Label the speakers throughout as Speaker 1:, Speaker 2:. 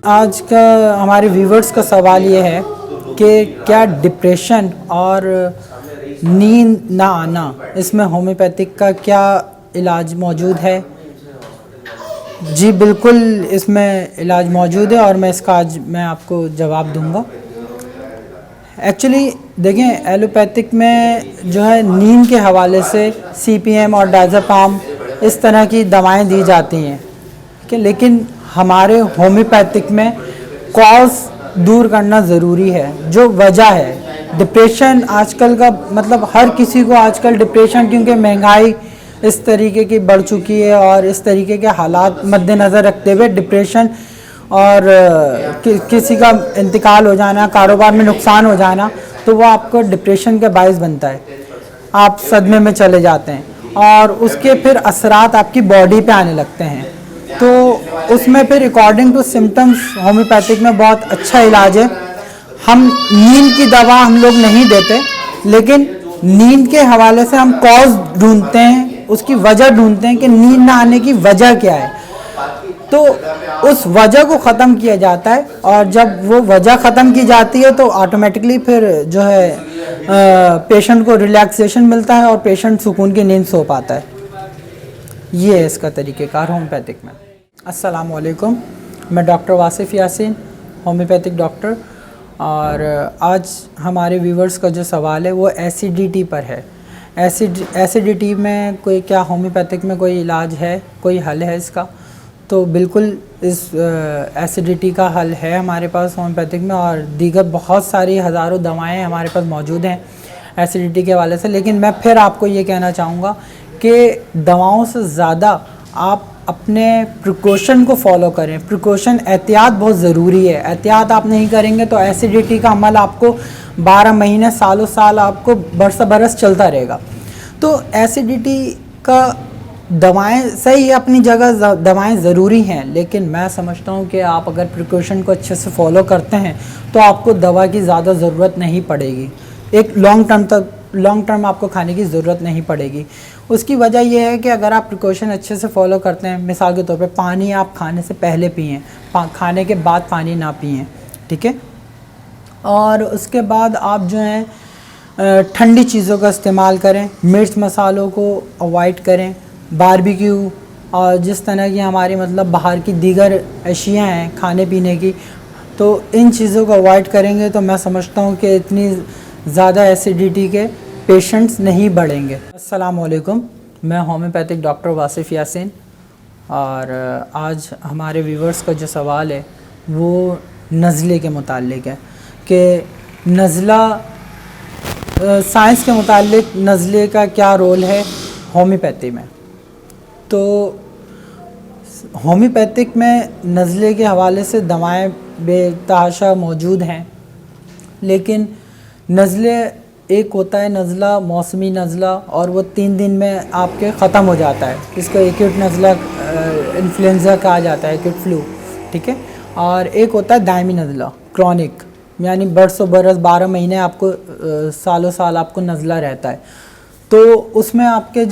Speaker 1: आज का हमारे व्यूवर्स का सवाल ये है कि क्या डिप्रेशन और नींद ना आना, इसमें होम्योपैथिक का क्या इलाज मौजूद है? जी बिल्कुल, इसमें इलाज मौजूद है और मैं इसका आज मैं आपको जवाब दूंगा। एक्चुअली देखें, एलोपैथिक में जो है नींद के हवाले से सीपीएम और डायज़ेपाम इस तरह की दवाएं दी जाती हैं कि, लेकिन हमारे होम्योपैथिक में कॉज दूर करना ज़रूरी है, जो वजह है। डिप्रेशन आजकल का मतलब हर किसी को आजकल डिप्रेशन, क्योंकि महंगाई इस तरीके की बढ़ चुकी है और इस तरीके के हालात मद्देनज़र रखते हुए डिप्रेशन और किसी का इंतकाल हो जाना, कारोबार में नुकसान हो जाना, तो वो आपको डिप्रेशन का बायस बनता है। आप सदमे में चले जाते हैं और उसके फिर असरात आपकी बॉडी पे आने लगते हैं। तो उसमें फिर अकॉर्डिंग टू सिम्टम्स होम्योपैथिक में बहुत अच्छा इलाज है। हम नींद की दवा हम लोग नहीं देते, लेकिन नींद के हवाले से हम कॉज ढूंढते हैं, उसकी वजह ढूंढते हैं कि नींद ना आने की वजह क्या है। तो उस वजह को ख़त्म किया जाता है और जब वो वजह ख़त्म की जाती है तो ऑटोमेटिकली फिर जो है पेशेंट को रिलैक्सेशन मिलता है और पेशेंट सुकून की नींद सो पाता है। ये है इसका तरीक़ेकार होम्योपैथिक में। अस्सलाम वालेकुम, मैं doctor Wasif Yasin, homeopathic doctor. और आज हमारे व्यूवर्स का जो सवाल है वो एसिडिटी पर है। एसिडिटी में कोई क्या होम्योपैथिक में कोई इलाज है, कोई हल है इसका? तो बिल्कुल इस एसिडिटी का हल है हमारे पास होम्योपैथिक में, और दीगर बहुत सारी हज़ारों दवाएं हमारे पास मौजूद हैं एसिडिटी के हवाले से। लेकिन मैं फिर आपको ये कहना चाहूँगा कि दवाओं से ज़्यादा आप अपने प्रिकॉशन को फॉलो करें। प्रिकॉशन, एहतियात बहुत ज़रूरी है। एहतियात आप नहीं करेंगे तो एसिडिटी का अमल आपको 12 महीने, सालों साल आपको बरस बरस चलता रहेगा। तो एसिडिटी का दवाएं सही है अपनी जगह, दवाएं ज़रूरी हैं, लेकिन मैं समझता हूं कि आप अगर प्रिकॉशन को अच्छे से फॉलो करते हैं तो आपको दवा की ज़्यादा ज़रूरत नहीं पड़ेगी। एक लॉन्ग टर्म आपको खाने की ज़रूरत नहीं पड़ेगी। उसकी वजह यह है कि अगर आप प्रिकॉशन अच्छे से फॉलो करते हैं, मिसाल के तौर पे पानी आप खाने से पहले पिएँ, खाने के बाद पानी ना पिएँ, ठीक है। और उसके बाद आप जो हैं ठंडी चीज़ों का इस्तेमाल करें, मिर्च मसालों को अवॉइड करें, बारबेक्यू और जिस तरह की हमारी मतलब बाहर की दीगर अशियाँ हैं खाने पीने की, तो इन चीज़ों को अवॉइड करेंगे तो मैं समझता हूँ कि इतनी ज़्यादा एसिडिटी के पेशेंट्स नहीं बढ़ेंगे। अस्सलाम वालेकुम, मैं होम्योपैथिक डॉक्टर वासिफ़ यासीन। और आज हमारे व्यूवर्स का जो सवाल है वो नज़ले के मुतालिक है कि नज़ला, साइंस के मुतालिक नज़ले का क्या रोल है होम्योपैथी में। तो होम्योपैथिक में नज़ले के हवाले से दवाएं बेतहाशा मौजूद हैं, लेकिन नज़ले एक होता है नज़ला, मौसमी नज़ला, और वो 3 दिन में आपके ख़त्म हो जाता है। इसको एक्यूट नज़ला इन्फ्लुएंज़ा कहा जाता है, एक्यूट फ्लू, ठीक है। और एक होता है दायमी नज़ला, क्रॉनिक, यानी बरसों बरस 12 महीने आपको सालों साल आपको नज़ला रहता है। तो उसमें आपके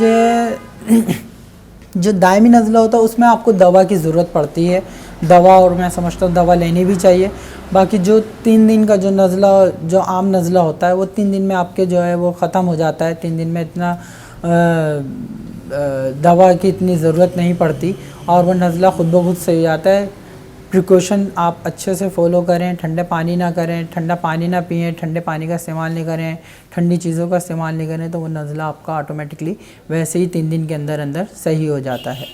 Speaker 1: जो दायमी नज़ला होता है उसमें आपको दवा की ज़रूरत पड़ती है, दवा, और मैं समझता हूँ दवा लेनी भी चाहिए। बाकी जो 3 दिन का जो नज़ला, जो आम नज़ला होता है, वो 3 दिन में आपके जो है वो ख़त्म हो जाता है। 3 दिन में इतना दवा की इतनी ज़रूरत नहीं पड़ती और वो नज़ला खुद ब खुद सही हो जाता है। प्रिकॉशन आप अच्छे से फॉलो करें, ठंडे पानी ना करें, ठंडा पानी ना पिएँ, ठंडे पानी का इस्तेमाल नहीं करें, ठंडी चीज़ों का इस्तेमाल नहीं करें, तो वो नज़ला आपका ऑटोमेटिकली वैसे ही 3 दिन के अंदर अंदर सही हो जाता है।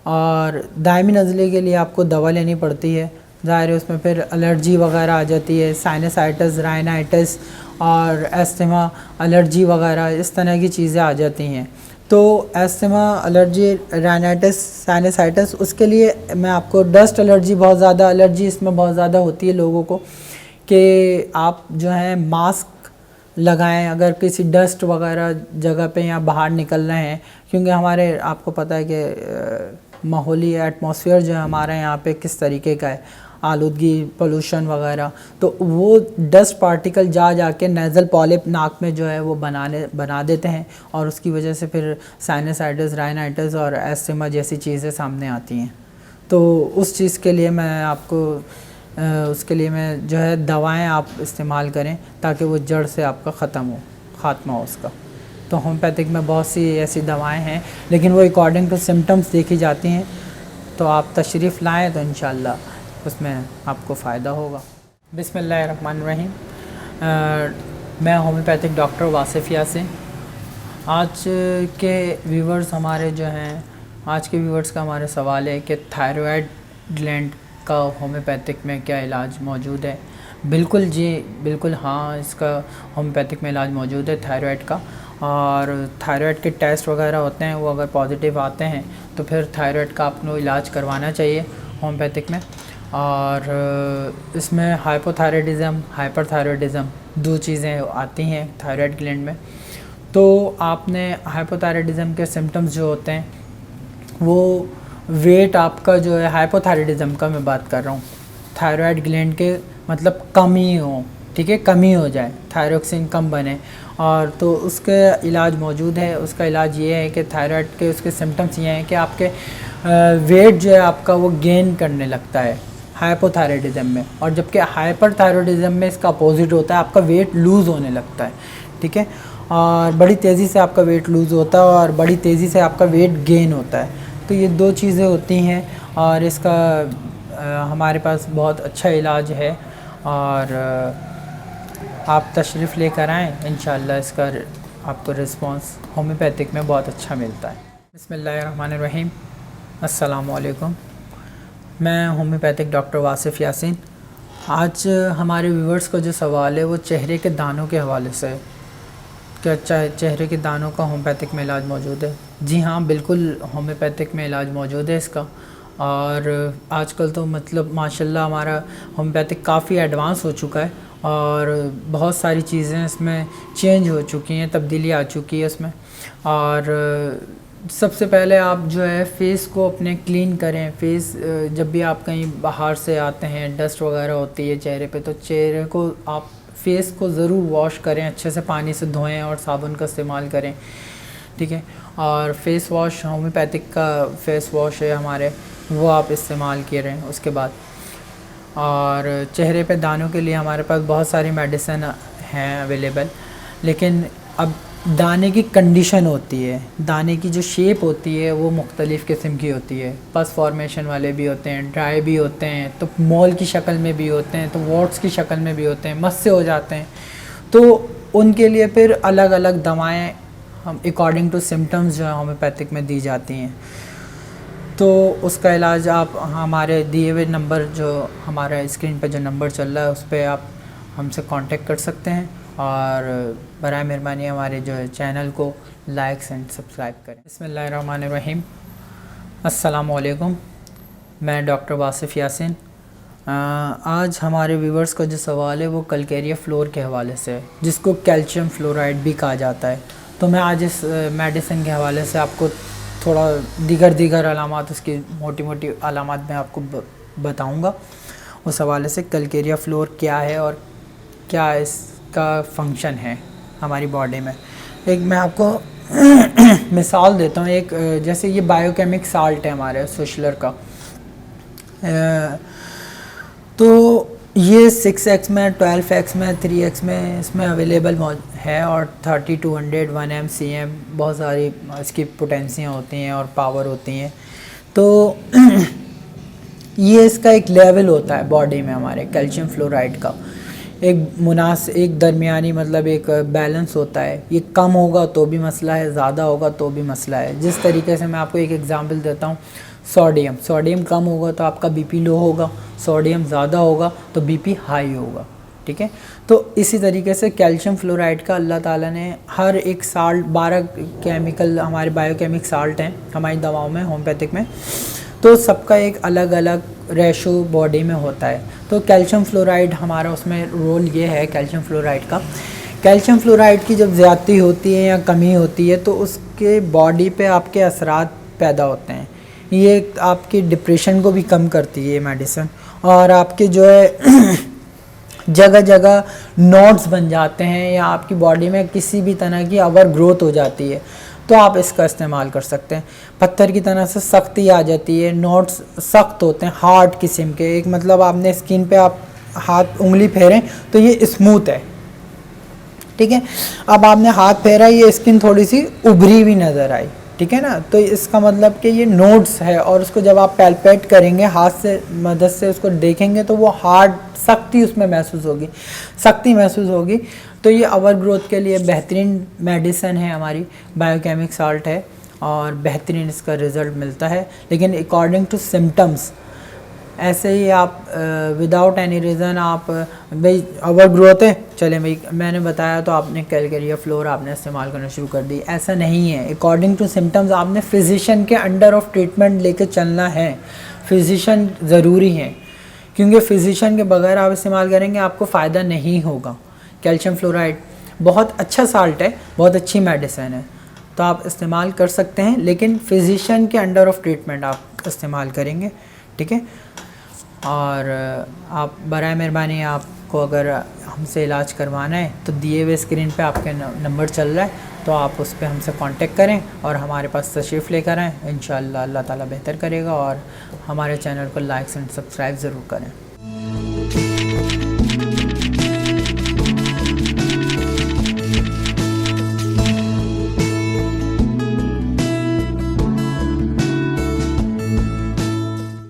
Speaker 1: और दायमी नज़ले के लिए आपको दवा लेनी पड़ती है, ज़ाहिर है उसमें फिर एलर्जी वगैरह आ जाती है, साइनसाइटिस, राइनाइटिस और एस्थमा एलर्जी वगैरह इस तरह की चीज़ें आ जाती हैं। तो एस्थमा, एलर्जी, राइनाइटिस, साइनसाइटिस, उसके लिए मैं आपको डस्ट एलर्जी, बहुत ज़्यादा एलर्जी इसमें बहुत ज़्यादा होती है लोगों को, कि आप जो है मास्क लगाएं अगर किसी डस्ट वगैरह जगह पे या बाहर निकल रहे हैं, क्योंकि हमारे आपको पता है कि माहौली एटमॉस्फेयर जो है हमारे यहाँ पे किस तरीके का है, आलूदगी, पोल्यूशन वगैरह, तो वो डस्ट पार्टिकल जा के नेज़ल पॉलिप नाक में जो है वो बना देते हैं और उसकी वजह से फिर साइनसाइटिस, राइनाइटिस और एस्थमा जैसी चीज़ें सामने आती हैं। तो उस चीज़ के लिए मैं आपको उसके लिए मैं जो है दवाएं आप इस्तेमाल करें ताकि वो जड़ से आपका ख़ात्मा हो उसका। तो होम्योपैथिक में बहुत सी ऐसी दवाएं हैं, लेकिन वो अकॉर्डिंग टू सिम्टम्स देखी जाती हैं। तो आप तशरीफ़ लाएँ तो इंशाअल्लाह उसमें आपको फ़ायदा होगा। बिस्मिल्लाहिर्रहमानिर्रहीम। मैं होम्योपैथिक डॉक्टर वासिफ़ यासीन। आज के व्यूवर्स हमारे जो हैं, आज के व्यूवर्स का हमारा सवाल है कि थायराइड ग्लैंड का होम्योपैथिक में क्या इलाज मौजूद है। बिल्कुल जी, बिल्कुल हाँ, इसका होम्योपैथिक में इलाज मौजूद है थायराइड का। और थायराइड के टेस्ट वगैरह होते हैं, वो अगर पॉजिटिव आते हैं तो फिर थायराइड का आपको इलाज करवाना चाहिए होम्योपैथिक में। और इसमें हाइपोथायराइडिज़म, हाइपरथायराइडिज़म 2 चीज़ें आती हैं थायराइड ग्लैंड में। तो आपने हाइपोथायराइडिज़म के सिम्टम्स जो होते हैं वो वेट आपका जो है, हाइपोथायराइडिज़म का मैं बात कर रहा हूँ, थायराइड ग्लैंड के मतलब कमी हो, ठीक है, कमी हो जाए, थायरोक्सिन कम बने, और तो उसका इलाज मौजूद है। उसका इलाज ये है कि थायराइड के उसके सिम्टम्स ये हैं कि आपके वेट जो है आपका वो गेन करने लगता है हाइपोथायराइडिज़म में, और जबकि हाइपरथायराइडिज़म में इसका अपोजिट होता है, आपका वेट लूज़ होने लगता है, ठीक है, और बड़ी तेज़ी से आपका वेट लूज़ होता है और बड़ी तेज़ी से आपका वेट गेन होता है। तो ये 2 चीज़ें होती हैं और इसका हमारे पास बहुत अच्छा इलाज है। और आप तशरीफ़ लेकर आएँ, इंशाअल्लाह इसका आपको रिस्पांस होम्योपैथिक में बहुत अच्छा मिलता है। बिस्मिल्लाहिर्रहमानिर्रहीम। अस्सलामु अलैकुम। मैं होम्योपैथिक डॉक्टर वासिफ़ यासीन। आज हमारे व्यूवर्स का जो सवाल है वो चेहरे के दानों के हवाले से है। क्या चेहरे के दानों का होम्योपैथिक में इलाज मौजूद है? जी हाँ, बिल्कुल होम्योपैथिक में इलाज मौजूद है इसका। और आजकल तो मतलब माशाल्लाह हमारा होम्योपैथिक काफ़ी एडवांस हो चुका है और बहुत सारी चीज़ें इसमें चेंज हो चुकी हैं, तब्दीली आ चुकी है इसमें। और सबसे पहले आप जो है फेस को अपने क्लीन करें। फेस जब भी आप कहीं बाहर से आते हैं, डस्ट वगैरह होती है चेहरे पे, तो चेहरे को आप फेस को ज़रूर वॉश करें, अच्छे से पानी से धोएं और साबुन का इस्तेमाल करें, ठीक है। और फेस वॉश, होम्योपैथिक का फेस वॉश है हमारे, वो आप इस्तेमाल करें उसके बाद। और चेहरे पे दानों के लिए हमारे पास बहुत सारी मेडिसिन हैं अवेलेबल, लेकिन अब दाने की कंडीशन होती है, दाने की जो शेप होती है वो मुख्तलिफ़ किस्म की होती है। पस फॉर्मेशन वाले भी होते हैं, ड्राई भी होते हैं, तो मॉल की शक्ल में भी होते हैं, तो वॉट्स की शक्ल में भी होते हैं, मस्से हो जाते हैं। तो उनके लिए फिर अलग अलग दवाएं हम अकॉर्डिंग टू सिम्टम्स जो है होम्योपैथिक में दी जाती हैं। तो उसका इलाज आप हमारे दिए हुए नंबर, जो हमारा स्क्रीन पर जो नंबर चल रहा है उस पर आप हमसे कांटेक्ट कर सकते हैं। और बराए मेहरबानी हमारे जो है चैनल को लाइक एंड सब्सक्राइब करें। बिस्मिल्लाहिर्रहमानिर्रहीम। अस्सलामु अलैकुम। मैं डॉक्टर वासिफ़ यासीन। आज हमारे व्यूवर्स का जो सवाल है वो कैल्केरिया फ्लोर के हवाले से है, जिसको कैल्शियम फ्लोराइड भी कहा जाता है। तो मैं आज इस मेडिसिन के हवाले से आपको थोड़ा दीगर अलामात, उसकी मोटी मोटी अलामात मैं आपको बताऊंगा। उस हवाले से कैल्केरिया फ्लोर क्या है और क्या इसका फंक्शन है हमारी बॉडी में। एक मैं आपको मिसाल देता हूँ। एक जैसे ये बायोकेमिक साल्ट है हमारे सुशलर का, तो ये 6x में, 12x में, 3x में इसमें अवेलेबल है, और 30, 200, 1 mcm बहुत सारी इसकी पोटेंसियाँ होती हैं और पावर होती हैं। तो ये इसका एक लेवल होता है बॉडी में हमारे कैल्शियम फ्लोराइड का, एक दरमियानी मतलब एक बैलेंस होता है। ये कम होगा तो भी मसला है, ज़्यादा होगा तो भी मसला है। जिस तरीके से मैं आपको एक एग्जांपल देता हूँ, सोडियम कम होगा तो आपका बीपी लो होगा, सोडियम ज़्यादा होगा तो बीपी हाई होगा, ठीक है। तो इसी तरीके से कैल्शियम फ्लोराइड का अल्लाह ताला ने हर एक साल्ट, 12 केमिकल हमारे बायोकेमिक साल्ट हैं हमारी दवाओं में, होम्योपैथिक में, तो सबका एक अलग अलग रेशो बॉडी में होता है। तो कैल्शियम फ्लोराइड हमारा उसमें रोल ये है, कैल्शियम फ्लोराइड की जब ज़्यादती होती है या कमी होती है तो उसके बॉडी पे आपके असरात पैदा होते हैं। ये आपकी डिप्रेशन को भी कम करती है ये मेडिसिन, और आपके जो है जगह जगह नोड्स बन जाते हैं या आपकी बॉडी में किसी भी तरह की ओवर ग्रोथ हो जाती है, तो आप इसका इस्तेमाल कर सकते हैं। पत्थर की तरह से सख्ती आ जाती है, नोट्स सख्त होते हैं, हार्ड किस्म के, एक मतलब आपने स्किन पे आप हाथ उंगली फेरें तो ये स्मूथ है, ठीक है। अब आपने हाथ फेरा, ये स्किन थोड़ी सी उभरी हुई नज़र आई, ठीक है ना, तो इसका मतलब कि ये नोट्स है, और उसको जब आप पैल्पेट करेंगे हाथ से मदद से उसको देखेंगे तो वो हार्ड सख्ती उसमें महसूस होगी, सख्ती महसूस होगी। तो ये ओवर ग्रोथ के लिए बेहतरीन मेडिसिन है, हमारी बायोकेमिक साल्ट है और बेहतरीन इसका रिज़ल्ट मिलता है। लेकिन अकॉर्डिंग टू सिम्टम्स, ऐसे ही आप विदाउट एनी रीज़न आप भाई ओवर ग्रोथ है, चले भाई मैंने बताया तो आपने कैलकेरिया फ्लोर आपने इस्तेमाल करना शुरू कर दी, ऐसा नहीं है। अकॉर्डिंग टू सिम्टम्स आपने फिजिशियन के अंडर ऑफ ट्रीटमेंट लेके चलना है, फिजिशियन ज़रूरी है, क्योंकि फिजिशियन के बगैर आप इस्तेमाल करेंगे आपको फ़ायदा नहीं होगा। कैल्शियम फ्लोराइड बहुत अच्छा साल्ट है, बहुत अच्छी मेडिसिन है, तो आप इस्तेमाल कर सकते हैं, लेकिन फिजिशियन के अंडर ऑफ ट्रीटमेंट आप इस्तेमाल करेंगे, ठीक है। और आप बराए मेहरबानी, आपको अगर हमसे इलाज करवाना है तो दिए हुए स्क्रीन पे आपके नंबर चल रहा है, तो आप उस पर हमसे कांटेक्ट करें और हमारे पास तशरीफ़ लेकर आएँ। इंशाअल्लाह अल्लाह ताला बेहतर करेगा। और हमारे चैनल को लाइक एंड सब्सक्राइब ज़रूर करें।